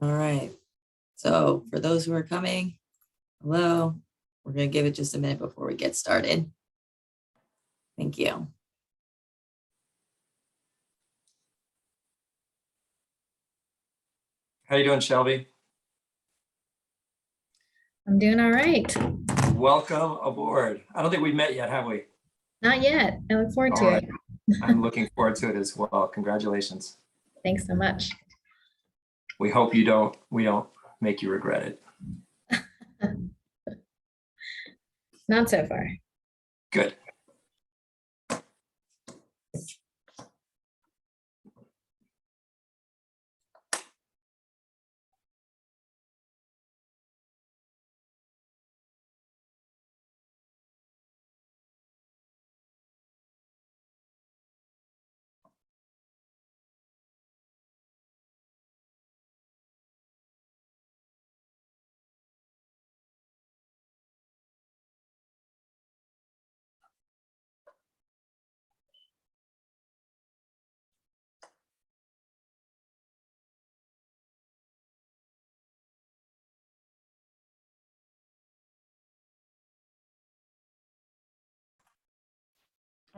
All right. So for those who are coming, hello, we're going to give it just a minute before we get started. Thank you. How you doing, Shelby? I'm doing all right. Welcome aboard. I don't think we've met yet, have we? Not yet. I look forward to it. I'm looking forward to it as well. Congratulations. Thanks so much. We hope we don't make you regret it. Not so far. Good.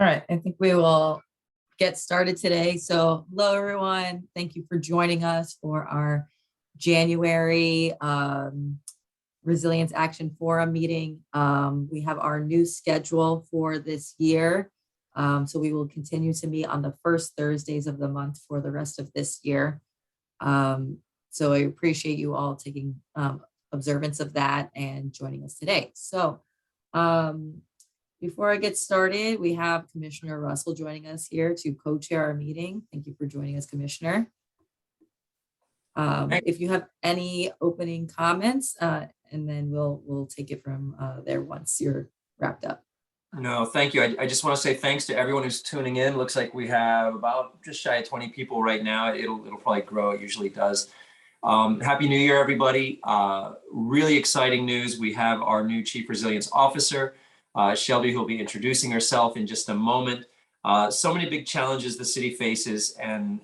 All right. I think we will get started today. So hello, everyone. Thank you for joining us for our January Resilience Action Forum meeting. We have our new schedule for this year. So we will continue to meet on the first Thursdays of the month for the rest of this year. So I appreciate you all taking observance of that and joining us today. So before I get started, we have Commissioner Russell joining us here to co-chair our meeting. Thank you for joining us, Commissioner. If you have any opening comments, and then we'll take it from there once you're wrapped up. No, thank you. I just want to say thanks to everyone who's tuning in. Looks like we have about just shy of 20 people right now. It'll probably grow. It usually does. Happy New Year, everybody. Really exciting news. We have our new Chief Resilience Officer, Shelby, who'll be introducing herself in just a moment. So many big challenges the city faces, and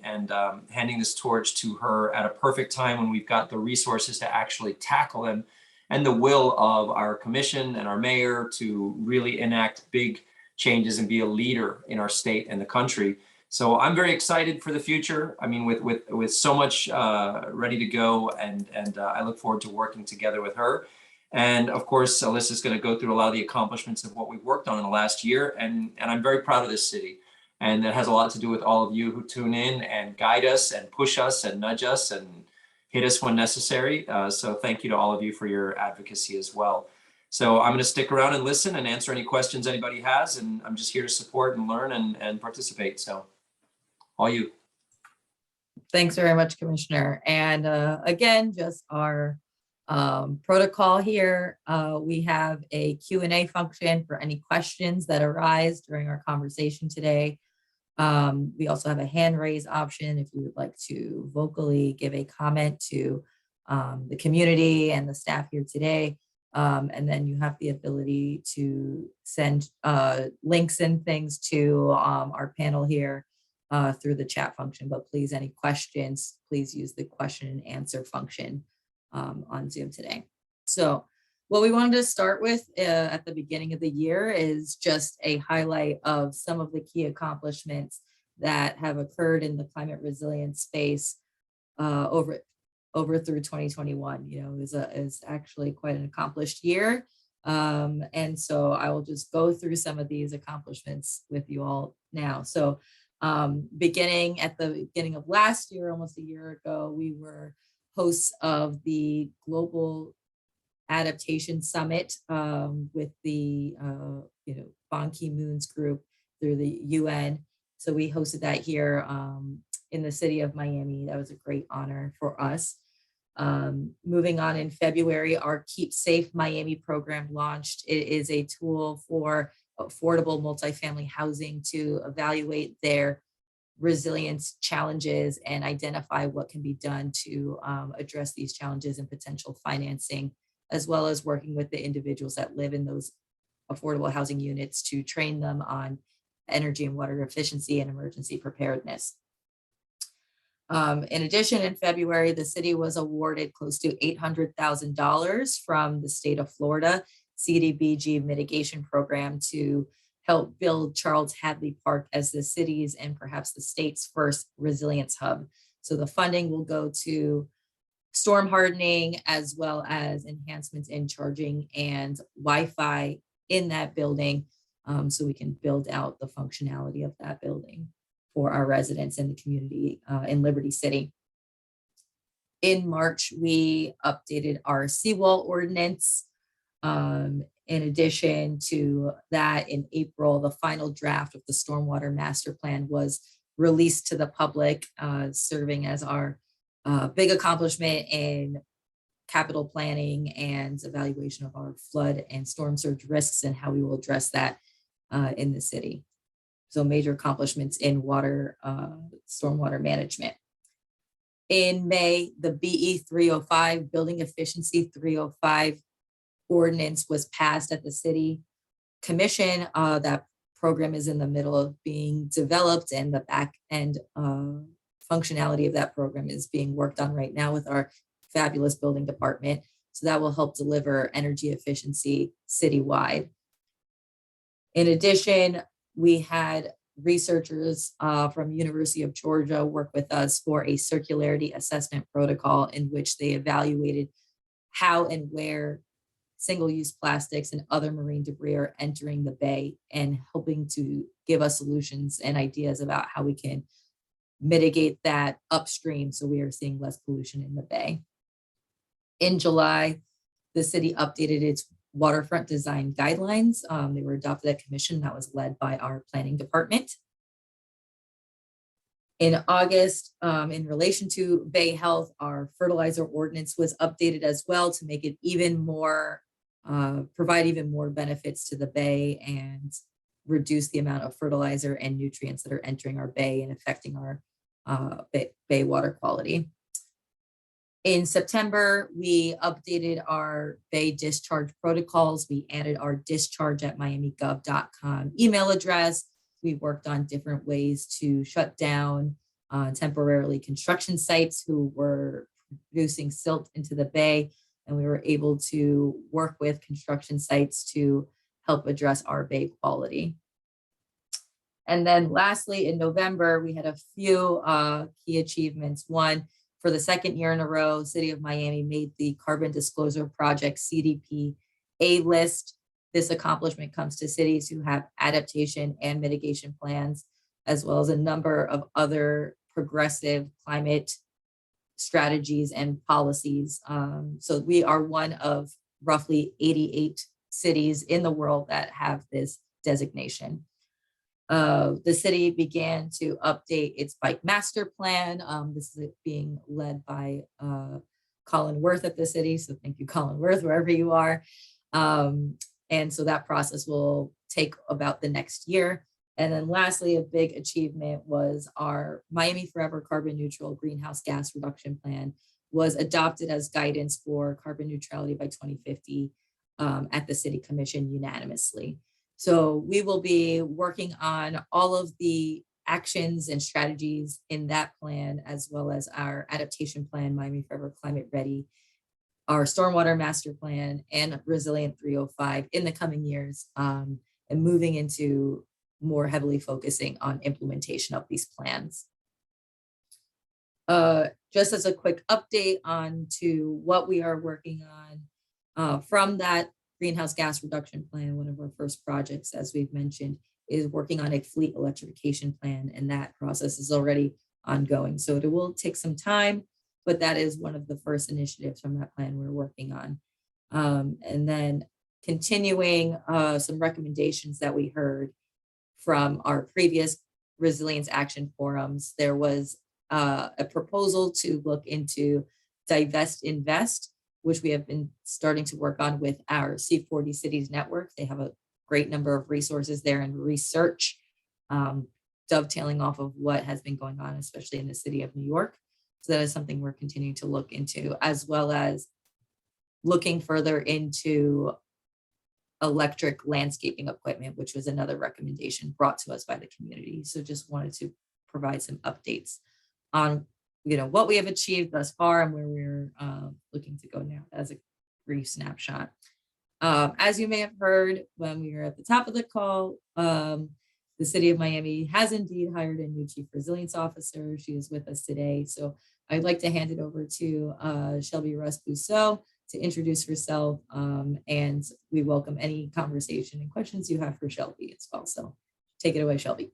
handing this torch to her at a perfect time when we've got the resources to actually tackle them, and the will of our commission and our mayor to really enact big changes and be a leader in our state and the country. So I'm very excited for the future. I mean, with so much ready to go, and I look forward to working together with her. And of course, Alyssa's going to go through a lot of the accomplishments of what we've worked on in the last year. And I'm very proud of this city. And that has a lot to do with all of you who tune in and guide us and push us and nudge us and hit us when necessary. So thank you to all of you for your advocacy as well. So I'm going to stick around and listen and answer any questions anybody has. And I'm just here to support and learn and participate. So all you. Thanks very much, Commissioner. And again, just our protocol here. We have a Q&A function for any questions that arise during our conversation today. We also have a hand raise option if you would like to vocally give a comment to the community and the staff here today. And then you have the ability to send links and things to our panel here through the chat function. But please, any questions, please use the question and answer function on Zoom today. So what we wanted to start with at the beginning of the year is just a highlight of some of the key accomplishments that have occurred in the climate resilience space over through 2021. You know, is actually quite an accomplished year. And so I will just go through some of these accomplishments with you all now. So beginning at the beginning of last year, almost a year ago, we were hosts of the Global Adaptation Summit with the Ban Ki-moon's group through the UN. So we hosted that here in the city of Miami. That was a great honor for us. Moving on in February, our Keep Safe Miami program launched. It is a tool for affordable multifamily housing to evaluate their resilience challenges and identify what can be done to address these challenges and potential financing, as well as working with the individuals that live in those affordable housing units to train them on energy and water efficiency and emergency preparedness. In addition, in February, the city was awarded close to $800,000 from the state of Florida CDBG mitigation program to help build Charles Hadley Park as the city's and perhaps the state's first resilience hub. So the funding will go to storm hardening as well as enhancements in charging and Wi-Fi in that building, so we can build out the functionality of that building for our residents in the community in Liberty City. In March, we updated our seawall ordinance. In addition to that, in April, the final draft of the Stormwater Master Plan was released to the public, serving as our big accomplishment in capital planning and evaluation of our flood and storm surge risks and how we will address that in the city. So major accomplishments in water, stormwater management. In May, the BE 305, Building Efficiency 305 ordinance was passed at the city commission. That program is in the middle of being developed, and the back end functionality of that program is being worked on right now with our fabulous building department. So that will help deliver energy efficiency citywide. In addition, we had researchers from University of Georgia work with us for a circularity assessment protocol in which they evaluated how and where single-use plastics and other marine debris are entering the bay and helping to give us solutions and ideas about how we can mitigate that upstream so we are seeing less pollution in the bay. In July, the city updated its waterfront design guidelines. They were adopted at commission. That was led by our planning department. In August, in relation to bay health, our fertilizer ordinance was updated as well to make it even more, provide even more benefits to the bay and reduce the amount of fertilizer and nutrients that are entering our bay and affecting our bay water quality. In September, we updated our bay discharge protocols. We added our discharge@miamigov.com email address. We worked on different ways to shut down temporarily construction sites who were producing silt into the bay. And we were able to work with construction sites to help address our bay quality. And then lastly, in November, we had a few key achievements. One, for the second year in a row, City of Miami made the Carbon Disclosure Project CDP A list. This accomplishment comes to cities who have adaptation and mitigation plans, as well as a number of other progressive climate strategies and policies. So we are one of roughly 88 cities in the world that have this designation. The city began to update its bike master plan. This is being led by Colin Worth at the city. So thank you, Colin Worth, wherever you are. And so that process will take about the next year. And then lastly, a big achievement was our Miami Forever carbon neutral greenhouse gas reduction plan was adopted as guidance for carbon neutrality by 2050 at the city commission unanimously. So we will be working on all of the actions and strategies in that plan, as well as our adaptation plan, Miami Forever Climate Ready, our stormwater master plan, and Resilient 305 in the coming years, and moving into more heavily focusing on implementation of these plans. Just as a quick update on to what we are working on from that greenhouse gas reduction plan, one of our first projects, as we've mentioned, is working on a fleet electrification plan, and that process is already ongoing. So it will take some time, but that is one of the first initiatives from that plan we're working on. And then continuing some recommendations that we heard from our previous resilience action forums, there was a proposal to look into divest invest, which we have been starting to work on with our C40 Cities Network. They have a great number of resources there and research, dovetailing off of what has been going on, especially in the city of New York. So that is something we're continuing to look into, as well as looking further into electric landscaping equipment, which was another recommendation brought to us by the community. So just wanted to provide some updates on what we have achieved thus far and where we're looking to go now as a brief snapshot. As you may have heard when we were at the top of the call, the city of Miami has indeed hired a new chief resilience officer. She is with us today. So I'd like to hand it over to Shelby Russ-Bousseau to introduce herself, and we welcome any conversation and questions you have for Shelby as well. So take it away, Shelby.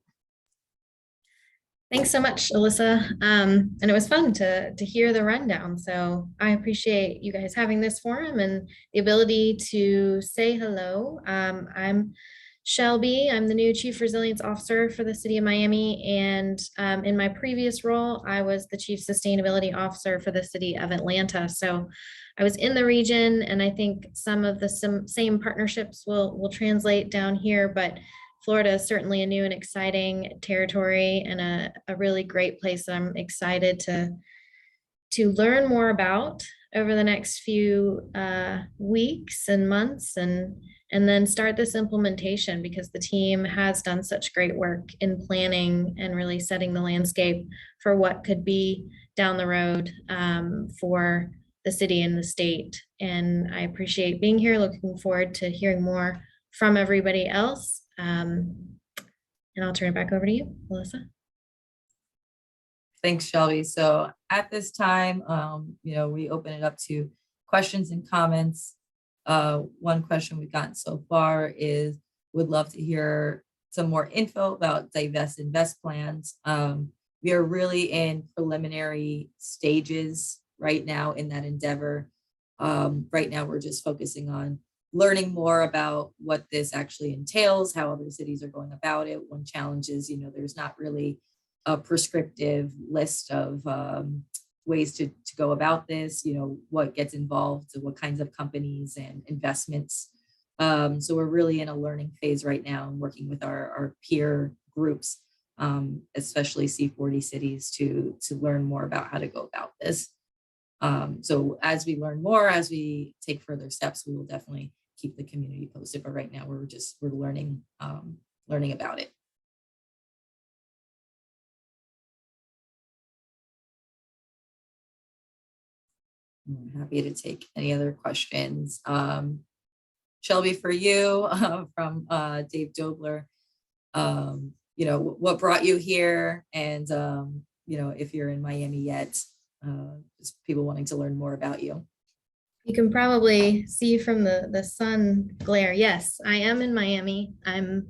Thanks so much, Alyssa. And it was fun to hear the rundown. So I appreciate you guys having this forum and the ability to say hello. I'm Shelby. I'm the new Chief Resilience Officer for the City of Miami. And in my previous role, I was the Chief Sustainability Officer for the City of Atlanta. So I was in the region, and I think some of the same partnerships will translate down here, but Florida is certainly a new and exciting territory and a really great place that I'm excited to learn more about over the next few weeks and months, and then start this implementation, because the team has done such great work in planning and really setting the landscape for what could be down the road for the city and the state. And I appreciate being here, looking forward to hearing more from everybody else. And I'll turn it back over to you, Melissa. Thanks, Shelby. So at this time, we open it up to questions and comments. One question we've gotten so far is, would love to hear some more info about Divest Invest plans. We are really in preliminary stages right now in that endeavor. Right now, we're just focusing on learning more about what this actually entails, how other cities are going about it. One challenge is, there's not really a prescriptive list of ways to go about this, what gets involved, what kinds of companies and investments. So we're really in a learning phase right now and working with our peer groups, especially C40 cities, to learn more about how to go about this. So as we learn more, as we take further steps, we will definitely keep the community posted. But right now we're learning about it. I'm happy to take any other questions. Shelby, for you, from Dave Dobler, what brought you here, and if you're in Miami yet, just people wanting to learn more about you. You can probably see from the sun glare. Yes, I am in Miami. I'm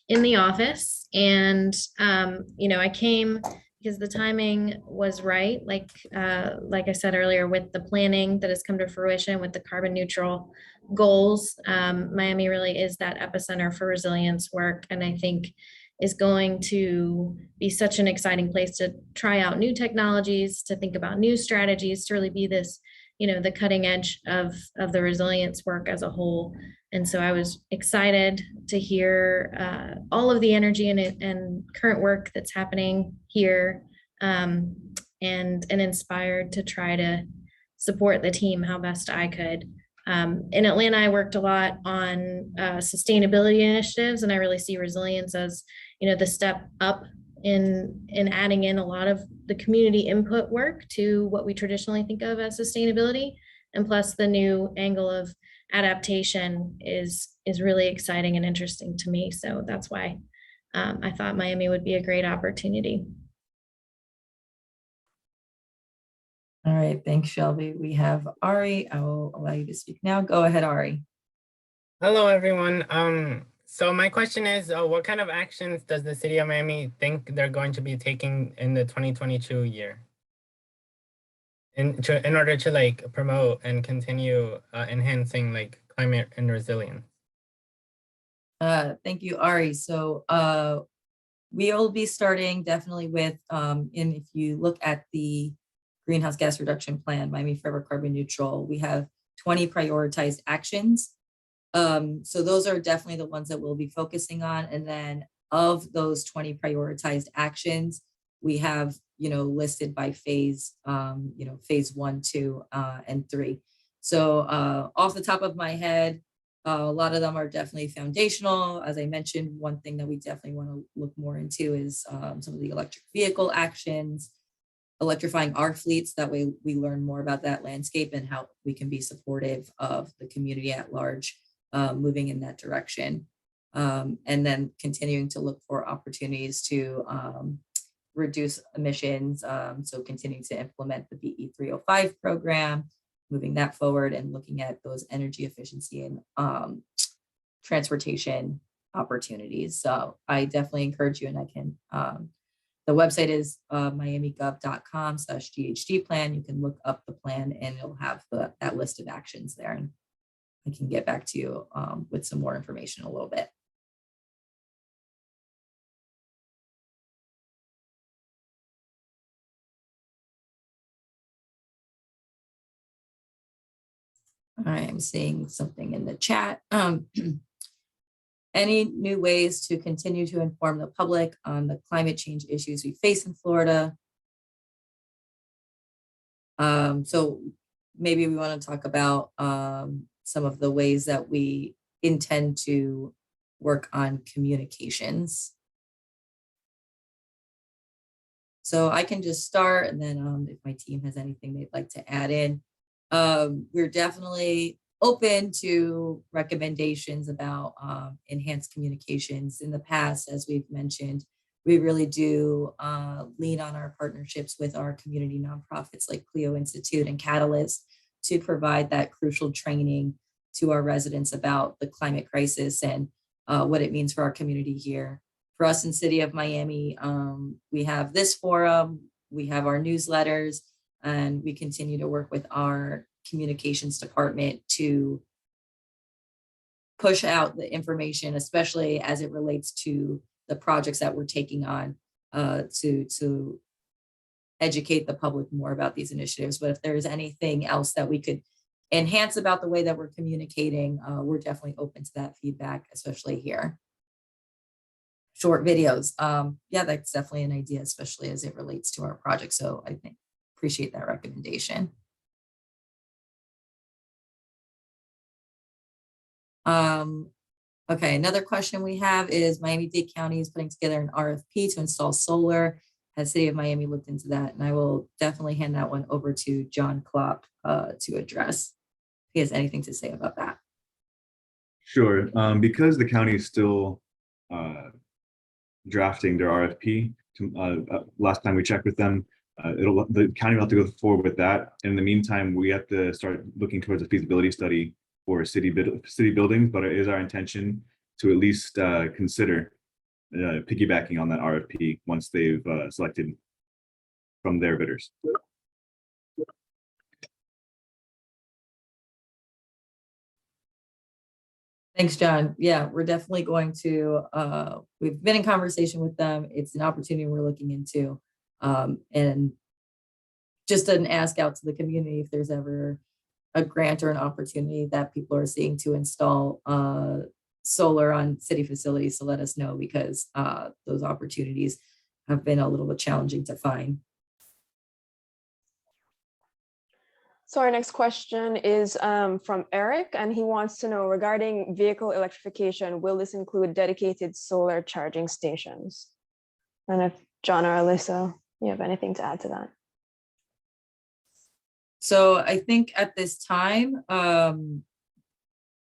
in the office, and I came because the timing was right. Like I said earlier, with the planning that has come to fruition with the carbon neutral goals, Miami really is that epicenter for resilience work, and I think is going to be such an exciting place to try out new technologies, to think about new strategies, to really be this, the cutting edge of the resilience work as a whole. And so I was excited to hear all of the energy and current work that's happening here, and inspired to try to support the team how best I could. In Atlanta, I worked a lot on sustainability initiatives, and I really see resilience as, the step up in adding in a lot of the community input work to what we traditionally think of as sustainability. And plus the new angle of adaptation is really exciting and interesting to me. So that's why I thought Miami would be a great opportunity. All right, thanks, Shelby. We have Ari. I will allow you to speak now. Go ahead, Ari. Hello, everyone. So my question is, what kind of actions does the city of Miami think they're going to be taking in the 2022 year in order to promote and continue enhancing climate and resilience? Thank you, Ari. So we'll be starting definitely with, and if you look at the greenhouse gas reduction plan, Miami Forever Carbon Neutral, we have 20 prioritized actions. So those are definitely the ones that we'll be focusing on. And then of those 20 prioritized actions, we have, listed by phase, phase 1, 2, and 3. So off the top of my head, a lot of them are definitely foundational. As I mentioned, one thing that we definitely want to look more into is some of the electric vehicle actions. electrifying our fleets. That way we learn more about that landscape and how we can be supportive of the community at large, moving in that direction. And then continuing to look for opportunities to reduce emissions. So continuing to implement the BE 305 program, moving that forward and looking at those energy efficiency and transportation opportunities. So I definitely encourage you, and I can, the website is miamigov.com/GHG plan. You can look up the plan and it'll have that list of actions there. And I can get back to you with some more information in a little bit. I'm seeing something in the chat. Any new ways to continue to inform the public on the climate change issues we face in Florida? So maybe we want to talk about some of the ways that we intend to work on communications. So I can just start, and then if my team has anything they'd like to add in. We're definitely open to recommendations about enhanced communications. In the past, as we've mentioned, we really do lean on our partnerships with our community nonprofits like Clio Institute and Catalyst to provide that crucial training to our residents about the climate crisis and what it means for our community here. For us in City of Miami, we have this forum, we have our newsletters, and we continue to work with our communications department to push out the information, especially as it relates to the projects that we're taking on to educate the public more about these initiatives. But if there's anything else that we could enhance about the way that we're communicating, we're definitely open to that feedback, especially here. Short videos. Yeah, that's definitely an idea, especially as it relates to our project. So I think appreciate that recommendation. Okay, another question we have is Miami-Dade County is putting together an RFP to install solar. Has City of Miami looked into that? And I will definitely hand that one over to John Klopp to address. If he has anything to say about that. Sure. Because the county is still drafting their RFP, last time we checked with them, the county will have to go forward with that. In the meantime, we have to start looking towards a feasibility study for city buildings, but it is our intention to at least consider piggybacking on that RFP once they've selected from their bidders. Thanks, John. Yeah, we're definitely going to, we've been in conversation with them. It's an opportunity we're looking into. And just an ask out to the community if there's ever a grant or an opportunity that people are seeing to install solar on city facilities, to let us know, because those opportunities have been a little bit challenging to find. So our next question is from Eric, and he wants to know regarding vehicle electrification, will this include dedicated solar charging stations? And if John or Alyssa, you have anything to add to that? So I think at this time,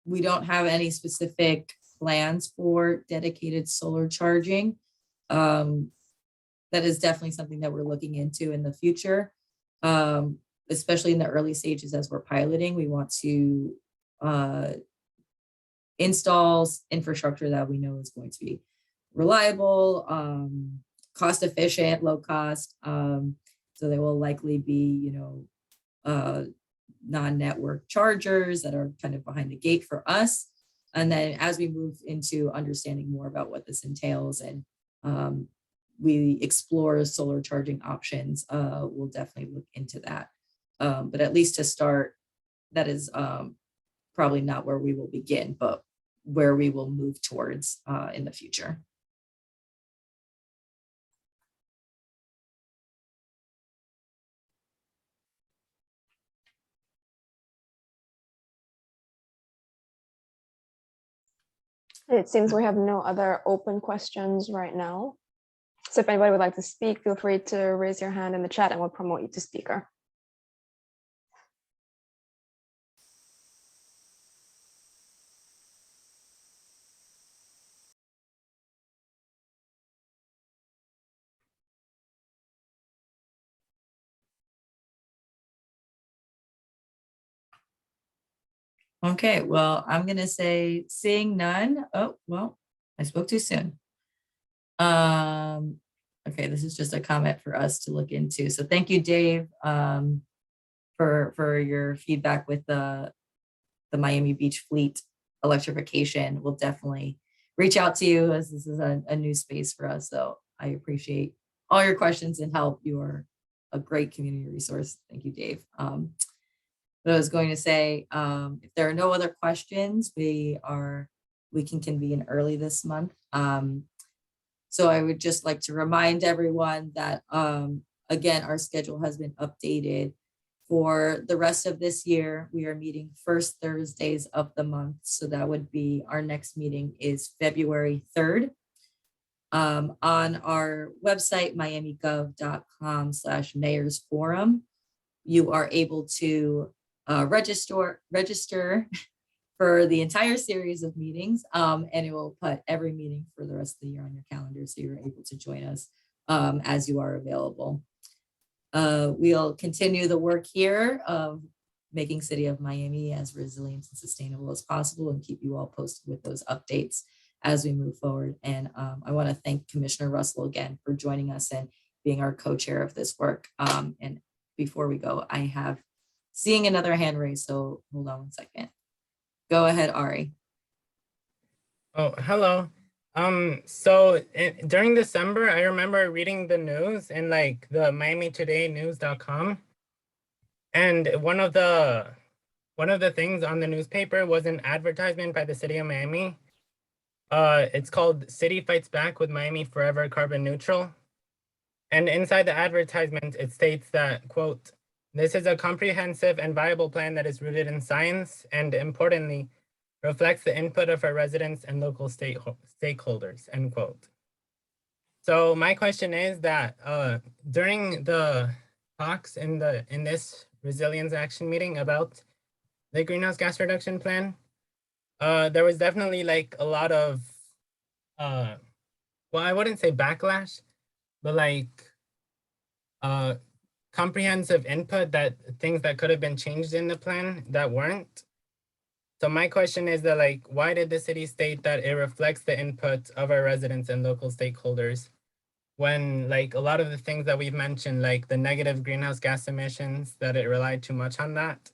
we don't have any specific plans for dedicated solar charging. That is definitely something that we're looking into in the future. Especially in the early stages as we're piloting, we want to install infrastructure that we know is going to be reliable, cost efficient, low cost. So there will likely be, non-network chargers that are kind of behind the gate for us. And then as we move into understanding more about what this entails and we explore solar charging options, we'll definitely look into that. But at least to start, that is probably not where we will begin, but where we will move towards in the future. It seems we have no other open questions right now. So if anybody would like to speak, feel free to raise your hand in the chat and we'll promote you to speaker. Okay, well, I'm gonna say seeing none. Oh, well, I spoke too soon. Okay, this is just a comment for us to look into. So thank you, Dave, for your feedback with the Miami Beach Fleet electrification. We'll definitely reach out to you as this is a new space for us. So I appreciate all your questions and help. You are a great community resource. Thank you, Dave. But I was going to say, if there are no other questions, we can convene early this month. So I would just like to remind everyone that, again, our schedule has been updated for the rest of this year. We are meeting first Thursdays of the month. So that would be, our next meeting is February 3rd. On our website, miamigov.com/mayor's forum, you are able to register for the entire series of meetings, and it will put every meeting for the rest of the year on your calendar, so you're able to join us as you are available. We'll continue the work here of making City of Miami as resilient and sustainable as possible and keep you all posted with those updates as we move forward. And I want to thank Commissioner Russell again for joining us and being our co-chair of this work. And before we go, I have seeing another hand raised, so hold on 1 second. Go ahead, Ari. Oh, hello. During December, I remember reading the news in like the MiamiTodayNews.com, and one of the things on the newspaper was an advertisement by the City of Miami. It's called "City Fights Back with Miami Forever Carbon Neutral," and inside the advertisement, it states that, quote, "This is a comprehensive and viable plan that is rooted in science and, importantly, reflects the input of our residents and local stakeholders," end quote. So my question is that during the talks in this resilience action meeting about the greenhouse gas reduction plan, there was definitely like a lot of, well, I wouldn't say backlash, but like comprehensive input, that things that could have been changed in the plan that weren't. So my question is that, like, why did the city state that it reflects the input of our residents and local stakeholders when, like, a lot of the things that we've mentioned, like the negative greenhouse gas emissions, that it relied too much on that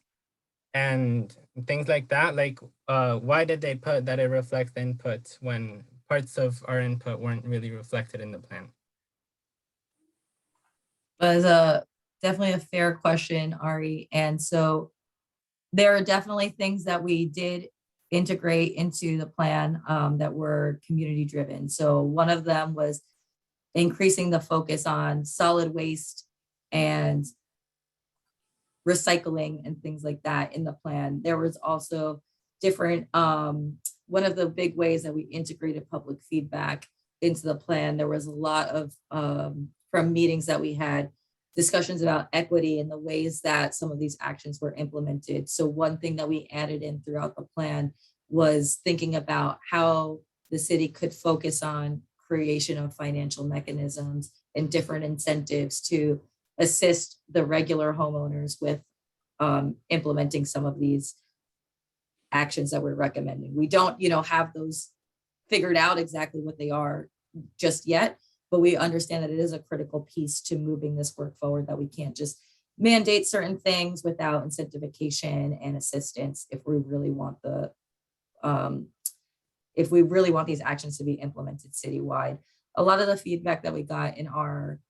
and things like that? Like, why did they put that it reflects the input when parts of our input weren't really reflected in the plan? Was definitely a fair question, Ari. And so there are definitely things that we did integrate into the plan that were community driven. So one of them was increasing the focus on solid waste and recycling and things like that in the plan. There was also different, one of the big ways that we integrated public feedback into the plan, there was a lot of, from meetings that we had, discussions about equity and the ways that some of these actions were implemented. So one thing that we added in throughout the plan was thinking about how the city could focus on creation of financial mechanisms and different incentives to assist the regular homeowners with implementing some of these actions that we're recommending. We don't, have those figured out exactly what they are just yet, but we understand that it is a critical piece to moving this work forward, that we can't just mandate certain things without incentivization and assistance if we really want these actions to be implemented citywide. A lot of the feedback that we got in our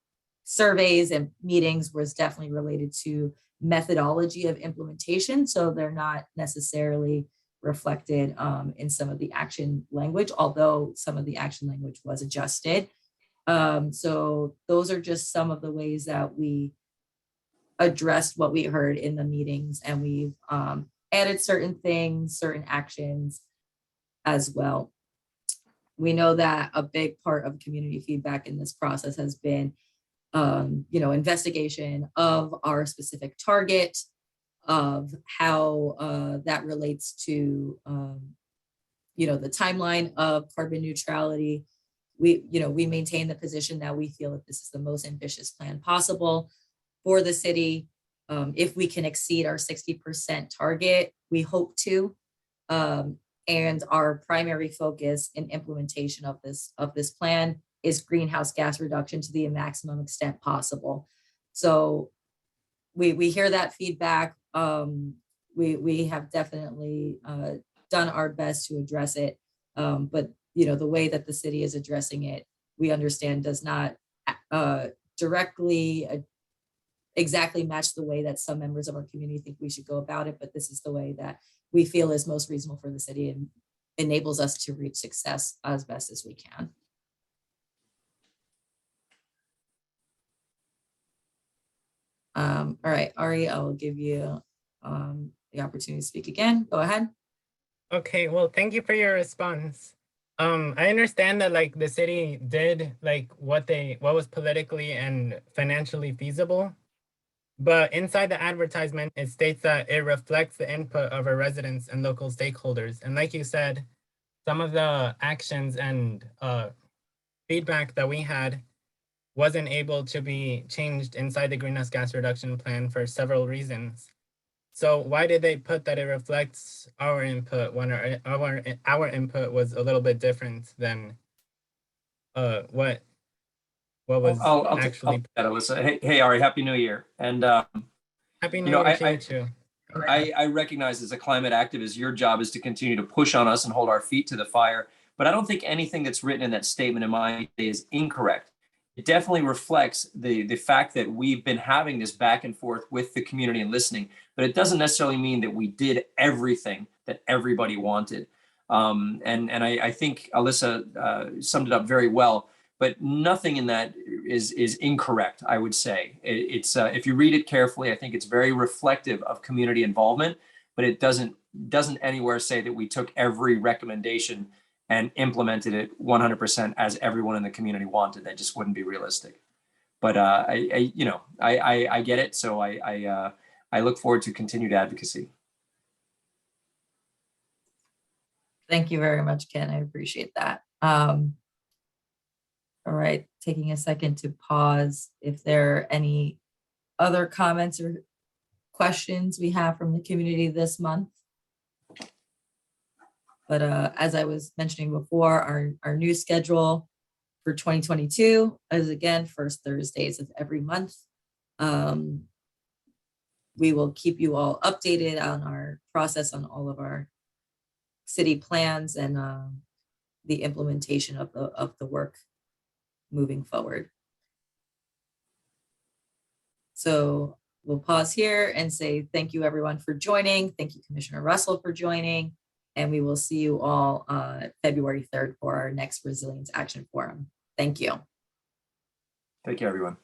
surveys and meetings was definitely related to methodology of implementation. So they're not necessarily reflected in some of the action language, although some of the action language was adjusted. So those are just some of the ways that we addressed what we heard in the meetings, and we've added certain things, certain actions as well. we know that a big part of community feedback in this process has been, investigation of our specific target, of how that relates to, the timeline of carbon neutrality. We maintain the position that we feel that this is the most ambitious plan possible for the city. If we can exceed our 60% target, we hope to. And our primary focus in implementation of this plan is greenhouse gas reduction to the maximum extent possible. So we hear that feedback. We have definitely done our best to address it. But the way that the city is addressing it, we understand does not directly exactly match the way that some members of our community think we should go about it. But this is the way that we feel is most reasonable for the city and enables us to reach success as best as we can. All right, Ari, I'll give you the opportunity to speak again. Go ahead. Okay, well, thank you for your response. I understand that like the city did like what was politically and financially feasible, but inside the advertisement, it states that it reflects the input of our residents and local stakeholders. And like you said, some of the actions and feedback that we had wasn't able to be changed inside the greenhouse gas reduction plan for several reasons. So why did they put that it reflects our input when our input was a little bit different than what was I'll actually? that, Alyssa. Hey, Ari, Happy New Year. And Happy New Year to you too. I recognize as a climate activist, your job is to continue to push on us and hold our feet to the fire. But I don't think anything that's written in that statement in my view is incorrect. It definitely reflects the fact that we've been having this back and forth with the community and listening, but it doesn't necessarily mean that we did everything that everybody wanted. And I think Alyssa summed it up very well, but nothing in that is incorrect, I would say. It's if you read it carefully, I think it's very reflective of community involvement, but it doesn't anywhere say that we took every recommendation and implemented it 100% as everyone in the community wanted. That just wouldn't be realistic. But I get it. So I look forward to continued advocacy. Thank you very much, Ken. I appreciate that. All right, taking a second to pause. If there are any other comments or questions we have from the community this month. But as I was mentioning before, our new schedule for 2022 is again first Thursdays of every month. We will keep you all updated on our process on all of our city plans and the implementation of the work moving forward. So we'll pause here and say thank you everyone for joining. Thank you, Commissioner Russell, for joining. And we will see you all February 3rd for our next Resilience Action Forum. Thank you. Thank you, everyone.